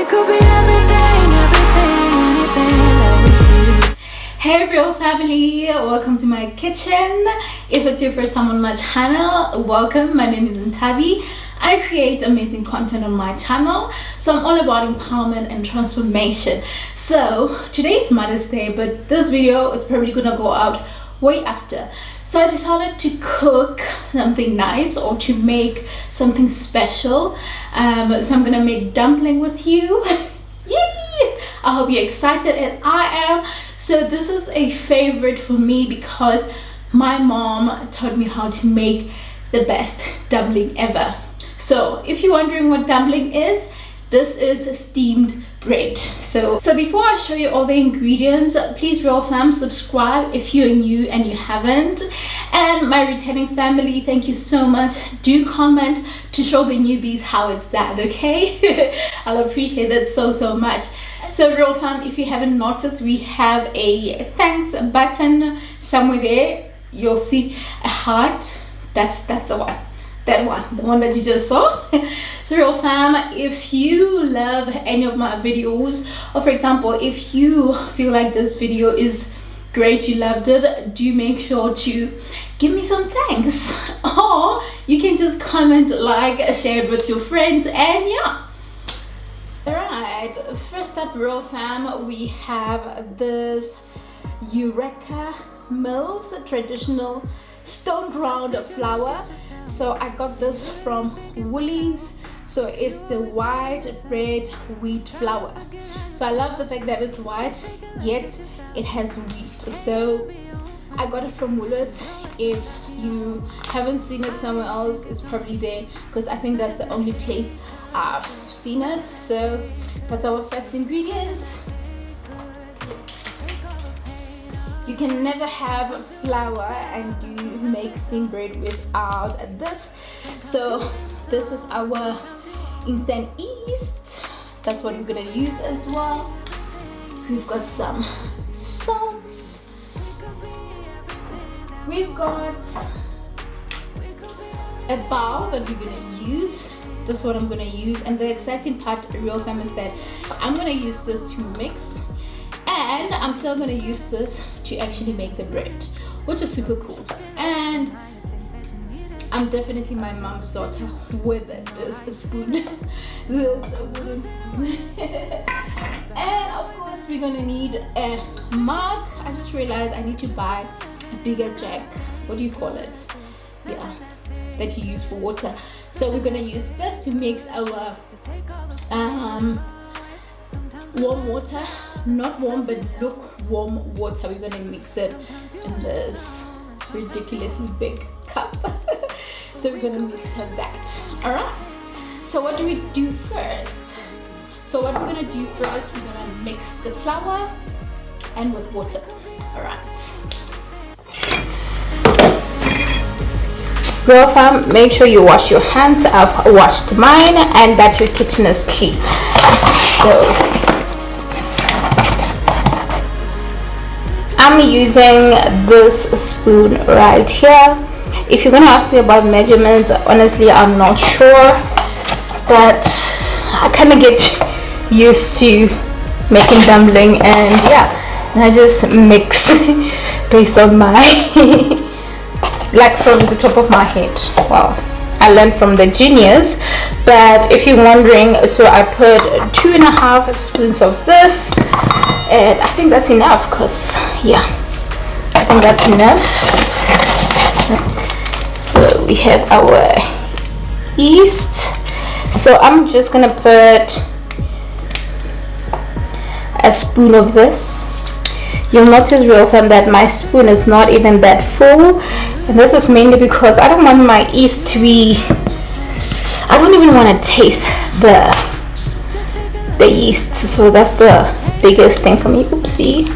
could be everything, anything that we see. Hey real family, welcome to my kitchen. If it's your first time on my channel, welcome. My name is Nthabi. I create amazing content on my channel, so I'm all about empowerment and transformation. So today is Mother's Day, but this video is probably gonna go out way after. So I decided to cook something nice or to make something special. So I'm gonna make dumpling with you. Yay! I hope you're excited as I am. So this is a favorite for me because my mom taught me how to make the best dumpling ever. So if you're wondering what dumpling is, this is steamed bread. So before I show you all the ingredients, please RealFam subscribe if you're new and you haven't. And my returning family, thank you so much. Do comment to show the newbies how it's done, okay? I'll appreciate that so much. So RealFam, if you haven't noticed, we have a thanks button somewhere there. You'll see a heart. That's the one. That one, the one that you just saw. So RealFam, if you love any of my videos, or for example, if you feel like this video is great, you loved it, do make sure to give me some thanks. Or you can just comment, like, share it with your friends, and yeah. Alright, first up RealFam, we have this Eureka Mills traditional stone ground flour. So I got this from Woolies. So it's the white bread wheat flour. So I love the fact that it's white yet it has wheat. So I got it from Woolworths. If you haven't seen it somewhere else, it's probably there, because I think that's the only place I've seen it. So that's our first ingredient. You can never have flour and make steamed bread without this. So this is our instant yeast. That's what we're gonna use as well. We've got some salts. We've got a bowl that we're gonna use. This is what I'm gonna use. And the exciting part, RealFam, is that I'm gonna use this to mix. And I'm still gonna use this to actually make the bread, which is super cool. And I'm definitely my mom's daughter with this spoon, this wooden spoon. And of course we're gonna need a mug. I just realized I need to buy a bigger jug. What do you call it? Yeah, that you use for water. So we're gonna use this to mix our warm water, not warm but lukewarm water. We're gonna mix it in this ridiculously big cup. So we're gonna mix that. All right, so what do we do first? So what we're gonna do first, we're gonna mix the flour and with water. All right, RealFam, make sure you wash your hands. I've washed mine, and that your kitchen is clean. So I'm using this spoon right here. If you're gonna ask me about measurements, honestly I'm not sure, but I kind of get used to making dumpling, and yeah, and I just mix based on my like from the top of my head. Wow, I learned from the juniors. But if you're wondering, so I put 2.5 spoons of this, and I think that's enough, because yeah, I think that's enough. So we have our yeast. So I'm just gonna put a spoon of this. You'll notice, RealFam, that my spoon is not even that full, and this is mainly because I don't want my yeast to be, I don't even want to taste the yeast. So that's the biggest thing for me. Oopsie,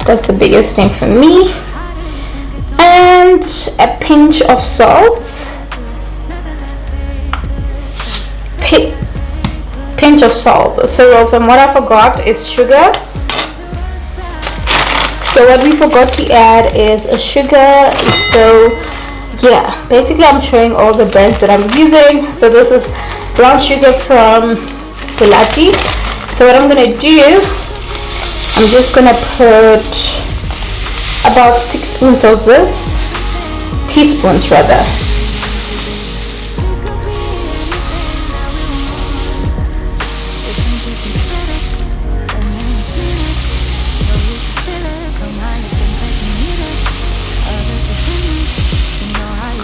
that's the biggest thing for me. And a pinch of salt, pinch of salt. So from what I forgot is sugar. So what we forgot to add is a sugar. So yeah, basically I'm showing all the brands that I'm using. So this is brown sugar from Selati. So what I'm gonna do, I'm just gonna put about 6 spoons of this, teaspoons rather.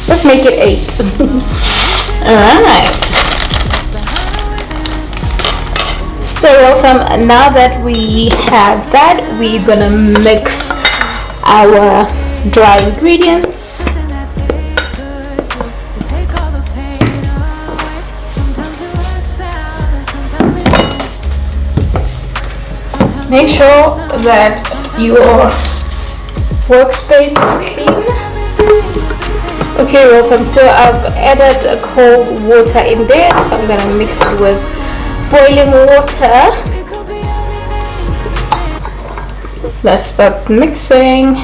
Let's make it 8. Alright. So RealFam, now that we have that, we're gonna mix our dry ingredients. Make sure that your workspace is clean. Okay RealFam, so I've added cold water in there, so I'm gonna mix it with boiling water. So let's start mixing.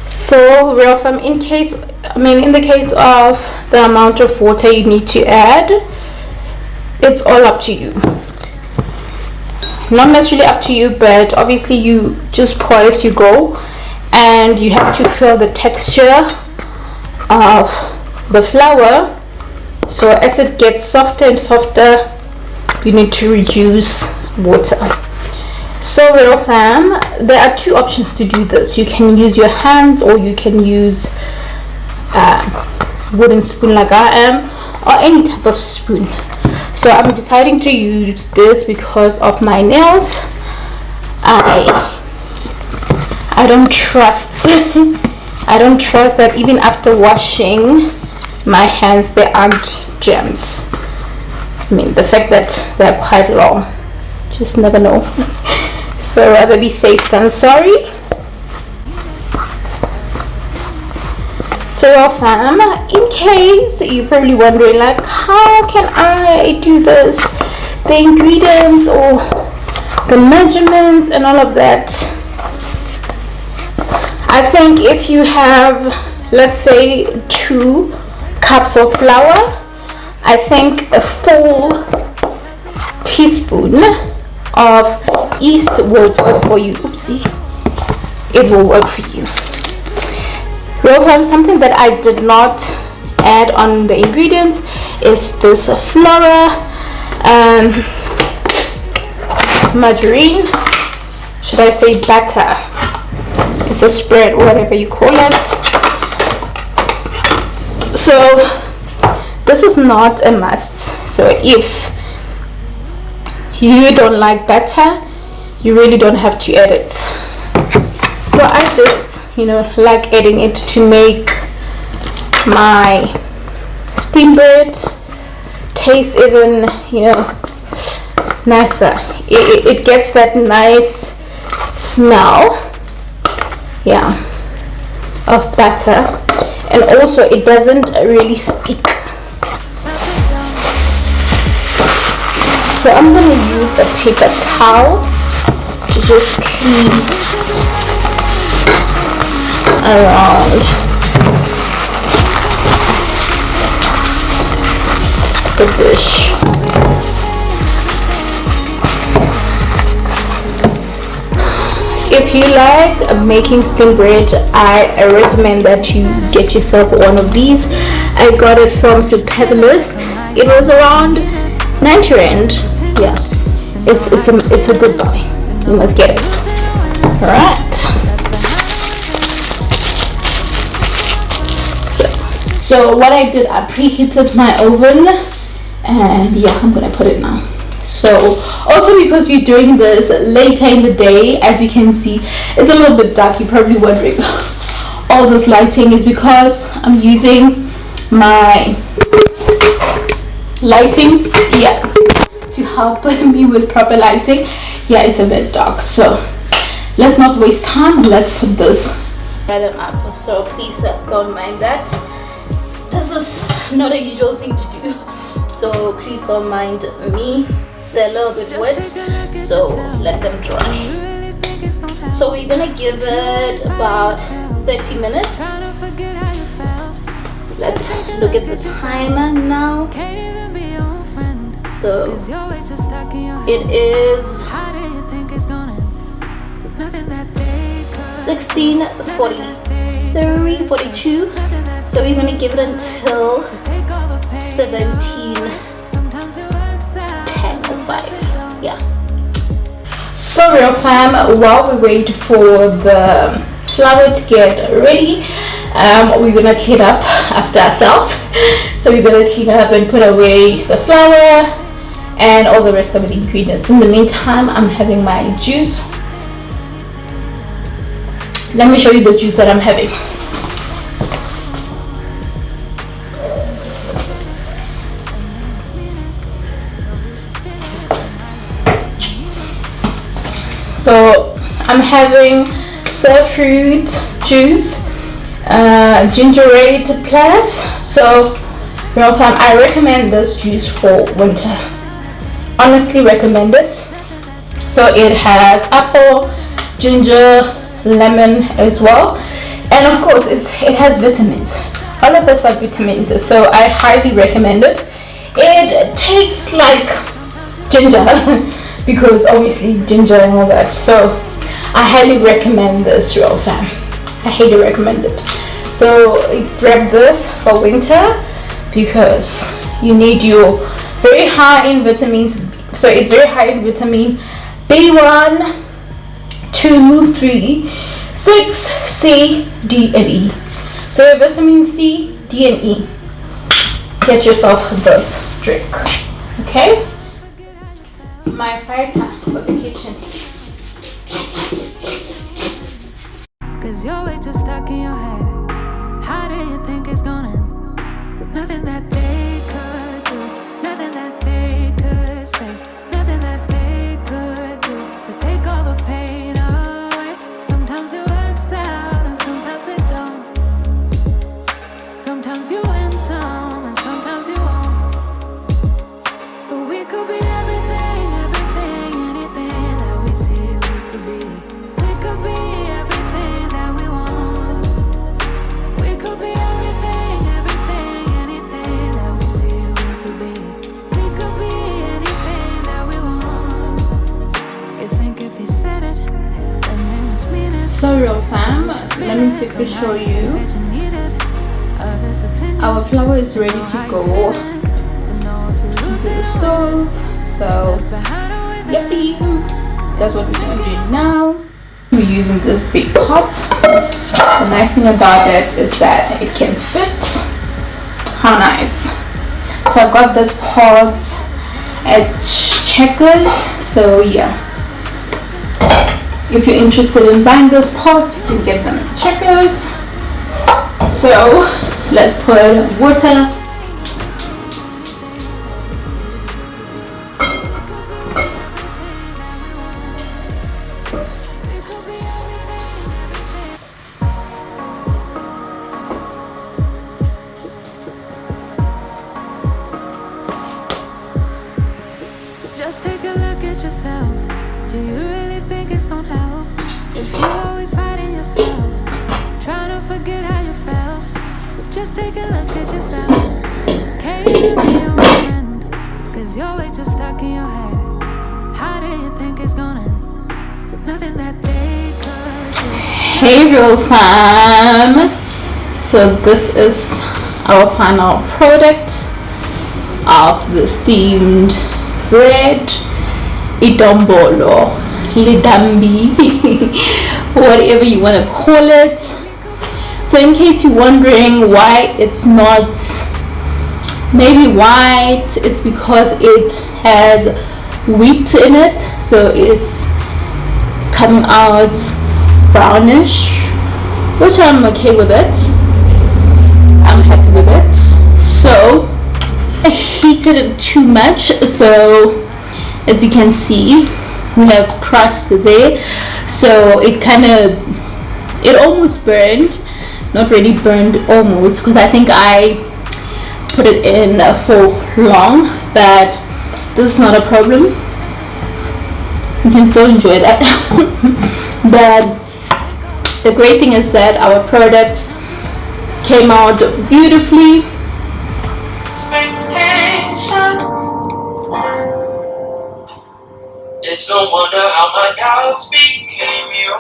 So RealFam, in the case of the amount of water you need to add, it's all up to you. Not necessarily up to you, but obviously you just pour as you go, and you have to feel the texture of the flour. So as it gets softer and softer, you need to reduce water. So RealFam, there are 2 options to do this. You can use your hands, or you can use wooden spoon like I am, or any type of spoon. So I'm deciding to use this because of my nails. I don't trust I don't trust that even after washing my hands there aren't germs. I mean, the fact that they're quite long, just never know. So rather be safe than sorry. So RealFam, in case you're probably wondering, like, how can I do this, the ingredients or the measurements and all of that, I think if you have, let's say, 2 cups of flour, I think a full teaspoon of yeast will work for you. Oopsie, it will work for you. RealFam, something that I did not add on the ingredients is this Flora margarine, should I say batter. It's a spread, whatever you call it. So this is not a must. So if you don't like batter, you really don't have to add it. So I just, like adding it to make my steam bread taste even, nicer. It gets that nice smell, of batter, and also it doesn't really stick. So I'm gonna use a paper towel to just clean around the dish. If you like making steam bread, I recommend that you get yourself one of these. I got it from Superbalist. It was around 90 rand. Yeah, it's a good buy. You must get it. All right. So what I did, I preheated my oven, and I'm gonna put it now. So also, because we're doing this later in the day, as you can see, it's a little bit dark. You're probably wondering, all this lighting is because I'm using my lightings, to help me with proper lighting. It's a bit dark, so let's not waste time. Let's put this right up. So please don't mind that. This is not a usual thing to do, so please don't mind me. They're a little bit wet, so let them dry. So we're gonna give it about 30 minutes, look at the timer now. So it is 16:43, so we're gonna give it until 17:10. Yeah. So real fam, while we wait for the flour to get ready, we're gonna clean up after ourselves. So we're gonna clean up and put away the flour and all the rest of the ingredients. In the meantime, I'm having my juice. Let me show you the juice that I'm having. So I'm having fruit juice, gingerade plus. So real fam, I recommend this juice for winter. Honestly recommend it. So it has apple, ginger, lemon as well, and of course it has vitamins. All of us have vitamins, so I highly recommend it. It tastes like ginger because obviously ginger and all that, so I highly recommend this real fam. I highly recommend it. So grab this for winter because you need your very high in vitamins. So it's very high in vitamin B1, 2, 3, 6, C, D and E. So vitamin C, D and E. Get yourself this drink. Okay? My fire time for the kitchen. Cause you're way too stuck in your head. How do you think it's gonna end? Nothing that they could do, nothing that they could say, nothing that they could do to take all the pain away. Sometimes it works out and sometimes it don't. Sometimes you win some and sometimes you won't. But we could be everything, everything, anything that we see we could be. We could be everything that we want. We could be everything, everything, anything that we see we could be. We could be anything that we want. You think if they said it, then they must mean it. So real fam, let me quickly show you. Our flour is ready to go into the stove. So yippee, that's what we're gonna do now. We're using this big pot. The nice thing about it is that it can fit. How nice. So I've got this pot at Checkers. So yeah, if you're interested in buying this pot, you can get them at Checkers. So let's put water. Just take a look at yourself. Do you really think it's gonna help? If you're always fighting yourself, trying to forget how you felt. Just take a look at yourself. Can't even be your friend, cause you're way too stuck in your head. How do you think it's gonna end? Nothing that they could do. Hey real fam, so this is our final product of the steamed bread, idombolo, lidambi, whatever you want to call it. So in case you're wondering why it's not maybe white, it's because it has wheat in it, so it's coming out brownish, which I'm okay with it. I'm happy with it. So I heated it too much, so as you can see we have crust there, so it almost burned, not really burned, almost, because I think I put it in for long, but this is not a problem. You can still enjoy that. But the great thing is that our product came out beautifully. It's no wonder how my doubts became yours.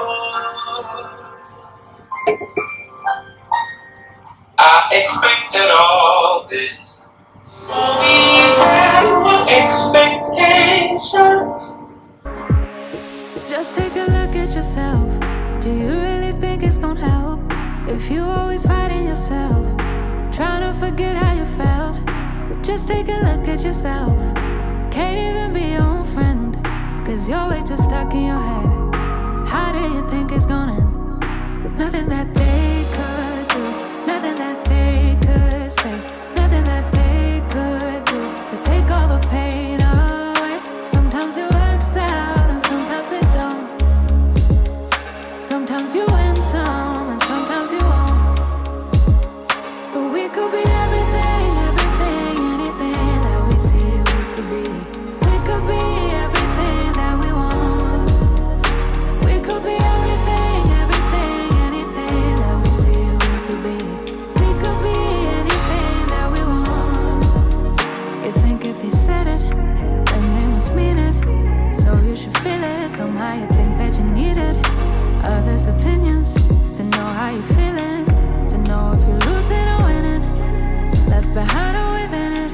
I expected all this. We had expectations. Just take a look at yourself. Do you really think it's gonna help if you always fighting yourself, trying to forget how you felt? Just take a look at yourself. Can't even be your own friend, cause you're way too stuck in your head. How do you think it's gonna end? Nothing that they could do, nothing that they could say, nothing that they could do to take all the pain away. Sometimes it works out and sometimes it don't. Sometimes you win some and sometimes you won't. But we could be everything, everything, anything that we see we could be. We could be everything that we want. We could be everything, everything, anything that we see we could be. We could be anything that we want. You think if they said it, then they must mean it. So you should feel it. Somehow you think that you need it. Others' opinions, to know how you're feeling, to know if you're losing or winning, left behind or within it,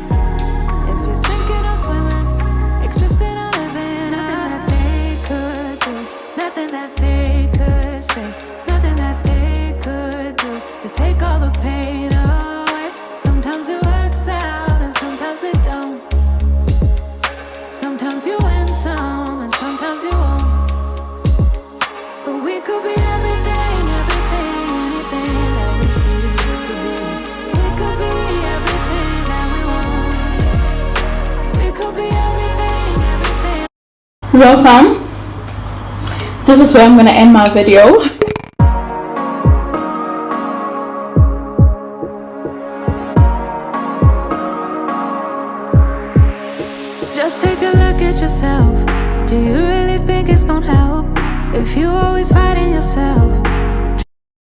if you're sinking or swimming, existing or living. Nothing that they could do, nothing that they could say, nothing that they could do to take all the pain away. Sometimes it works out and sometimes it don't. Sometimes you win some and sometimes you won't. But we could be everything, everything, anything that we see we could be. We could be everything that we want. We could be everything, everything. RealFam, this is where I'm gonna end my video. Just take a look at yourself. Do you really think it's gonna help if you always fighting yourself,